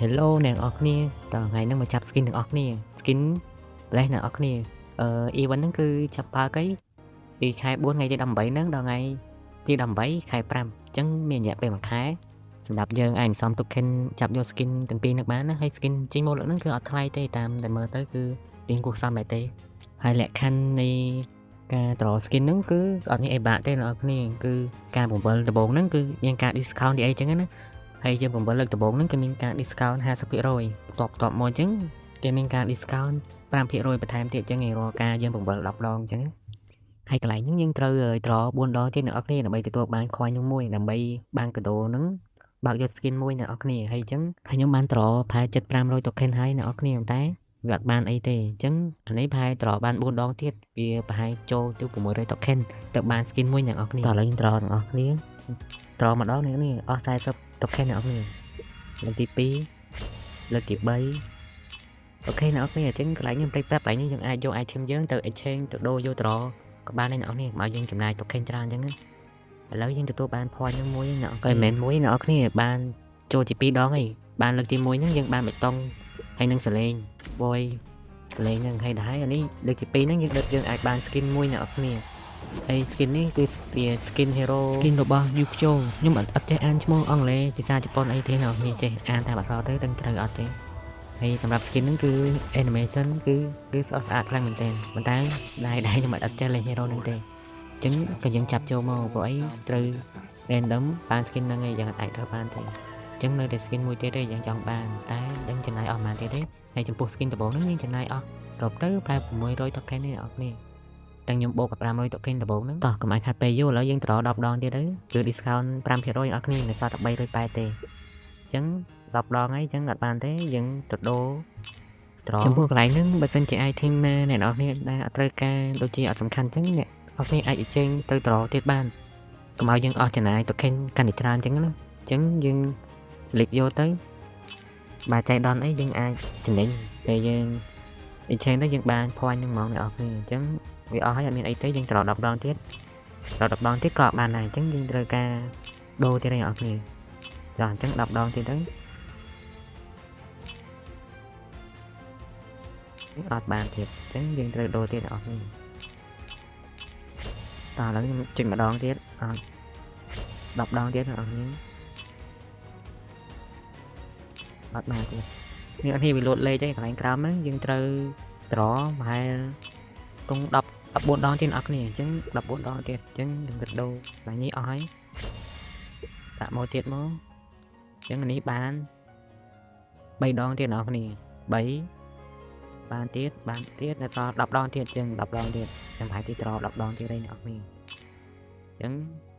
Hello អ្នកនរគ្នាតើថ្ងៃហ្នឹងមកចាប់ skin ទាំងអស់គ្នា skin Blaze អ្នកនរគ្នាevent ហ្នឹងគឺចាប់បើកពីខែ4ថ្ងៃទី18ហ្នឹងដល់ថ្ងៃទី18ខែ5អញ្ចឹងមានរយៈពេល1ខែសម្រាប់យើងអាចសំ token ចាប់យក skin ទាំងពីរហ្នឹងបានណាហើយ skin ចេញមកលើហ្នឹងគឺអត់ថ្លៃទេតាមតែមើលទៅគឺរៀងគួរសមដែរទេហើយលក្ខខណ្ឌនៃការត្រ skin ហ្នឹងគឺអត់មានអីបាក់ទេអ្នកនរគ្នាគឺការបង្វិលដំបូងហ្នឹងគឺមានការ discount អីចឹងណាហើយយើងបង្វិលលើកដំបូងហ្នឹងគឺមានការ discount 50%បន្ទាប់មកអញ្ចឹងគេមានការ discount 5%បន្ថែមទៀតអញ្ចឹងរាល់ការយើងបង្វិល10ដងអញ្ចឹងហើយកន្លែងហ្នឹងយើងត្រូវត្រ4ដងទៀតអ្នកនរគ្នាដើម្បីទទួលបាន coin នោះមួយដើម្បីបានកដោហ្នឹងបើកយក skin មួយអ្នកនរគ្នាហើយអញ្ចឹងខ្ញុំបានត្រប្រហែល7500 token ហើយអ្នកនរគ្នាតែវាអត់បានអីទេអញ្ចឹងអានេះប្រហែលត្របាន4ដងទៀតវាប្រហែលចូលទៅ600 token ទៅបាន skin មួយអ្នកនរគ្នាតោះឥឡូវយើងត្រទាំងអស់គ្នាត្រម្ដងអ្នកនេះអស់40 token អ្នកនរគ្នាលើកទី2លើកទី3អូខេអ្នកនរគ្នាអញ្ចឹងកន្លែងខ្ញុំប្រាប់កន្លែងនេះយើងអាចយក item យើងទៅ exchange ទៅដូរយកត្រក៏បានដែរអ្នកនរគ្នាបើយើងចំណាយ token ច្រើនអញ្ចឹងឥឡូវយើងទទួលបាន point ហ្នឹងមួយអ្នកនរមិនមែនមួយអ្នកនរគ្នាបានចូលជា2ដងហើយបានលើកទី1ហ្នឹងយើងបានបេតុងហើយនឹងសលេង boy សលេងហ្នឹងហើយដែរអានេះលើកទី2ហ្នឹងយើងអាចបាន skin មួយអ្នកនរគ្នាហើយ skin នេះគឺជា skin hero skin របស់ Yukio ខ្ញុំអត់ចេះអានឈ្មោះអង់គ្លេសភាសាជប៉ុនអីទេអ្នកនរគ្នាចេះអានតាមអក្សរទៅដឹងត្រូវអត់ទេហើយសម្រាប់ skin ហ្នឹងគឺ animation គឺស្អាតស្អាតខ្លាំងមែនទែនប៉ុន្តែស្ដាយដែរខ្ញុំអត់ចេះលេង hero ហ្នឹងទេអញ្ចឹងក៏យើងចាប់ចូលមកព្រោះអីត្រូវ random បាន skin ហ្នឹងឯងយើងអាចធ្វើបានទេអញ្ចឹងនៅតែ skin មួយទៀតទេយើងចង់បានតែដឹងចំណាយអស់ប៉ុន្មានទៀតទេហើយចំពោះ skin ដំបូងហ្នឹងយើងចំណាយអស់សរុបទៅប្រហែល600 token ទេអ្នកនរគ្នាទាំងខ្ញុំបូកกับ500 token ដំបូងហ្នឹងតោះកុំឲ្យខាត់ពេលយូរឥឡូវយើងត្រ10ដងទៀតទៅគឺ discount 5%អ្នកនរគ្នានៅសល់តែ380ទេអញ្ចឹង10ដងហើយអញ្ចឹងអត់បានទេយើងទៅដូរត្រចំពោះកន្លែងហ្នឹងបើសិនជា item ណាអ្នកនរគ្នាដែលអត់ត្រូវការដូចជាអត់សំខាន់អញ្ចឹងអ្នកនរគ្នាអាច exchange ទៅត្រទៀតបានកុំឲ្យយើងអស់ចំណាយ token កាន់តែច្រើនអញ្ចឹងណាអញ្ចឹងយើង slip យកទៅបើចៃដន្យអីយើងអាចចំណេញពេលយើង exchange ទៅយើងបាន point ហ្នឹងហ្មងអ្នកនរគ្នាអញ្ចឹងវាអស់ហើយអត់មានអីទេយើងត្រ10ដងទៀតត្រ10ដងទៀតក៏បានដែរអញ្ចឹងយើងត្រូវការដូរទៀតទេអ្នកនរគ្នាចាអញ្ចឹង10ដងទៀតទៅអត់បានទៀតអញ្ចឹងយើងត្រូវដូរទៀតអ្នកនរគ្នាតោះឥឡូវខ្ញុំចុចម្ដងទៀតអត់10ដងទៀតអ្នកនរគ្នាអត់បានទៀតនេះអត់នេះវាលោតលេខទេកន្លែងក្រោមហ្នឹងយើងត្រូវត្រប្រហែលតុង14ដងទៀតអ្នកនរគ្នាអញ្ចឹង14ដងទៀតអញ្ចឹងយើងទៅដូរកន្លែងនេះអស់ហើយដាក់មកទៀតមកអញ្ចឹងនេះបាន3ដងទៀតអ្នកនរគ្នា3បានទៀតនៅសល់10ដងទៀតអញ្ចឹង10ដងទៀតចាំប្រហែលទីត្រ10ដងទៀតឯងអ្នកនរគ្នាអញ្ចឹង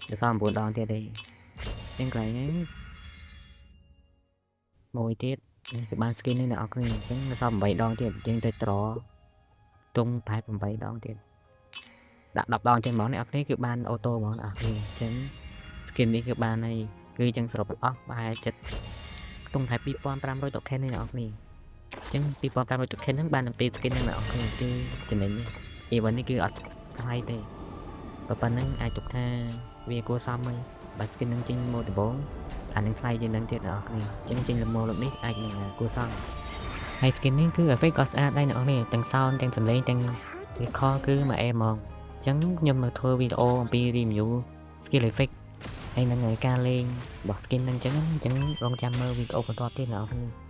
នៅសល់9ដងទៀតទេអញ្ចឹងកន្លែងហ្នឹងមួយទៀតនេះគឺបាន skin នេះអ្នកនរគ្នាអញ្ចឹងនៅសល់8ដងទៀតយើងទៅត្រទុំប្រហែល8ដងទៀតដាក់10ដងចឹងហ្មងអ្នកនរគ្នាគឺបានអូតូហ្មងអ្នកនរគ្នាអញ្ចឹង skin នេះគឺបានហើយគឺចឹងសរុបអស់ប្រហែលចិត្តខ្ទង់តែ2500 token នេះអ្នកនរគ្នាអញ្ចឹង2500 token ហ្នឹងបានដល់ពេល skin ហ្នឹងអ្នកនរគ្នាគឺចំណេញ event នេះគឺអត់ថ្លៃទេប៉ុណ្ណឹងអាចទុកថាវាគួរសមហើយបើ skin ហ្នឹងចេញមកដំបូងអានឹងថ្លៃជាងនឹងទៀតអ្នកនរគ្នាអញ្ចឹងចេញលំលើកនេះអាចនឹងគួរសមហើយ skin នេះគឺ effect ក៏ស្អាតដែរអ្នកនរគ្នាទាំង sound ទាំងសំឡេងទាំង record គឺមកអេហ្មងអញ្ចឹងខ្ញុំនៅធ្វើវីដេអូអំពី review skill effect ហើយនឹងការលេងរបស់ skin ហ្នឹងអញ្ចឹងរងចាំមើលវីដេអូបន្តទៀតអ្នកនរគ្នា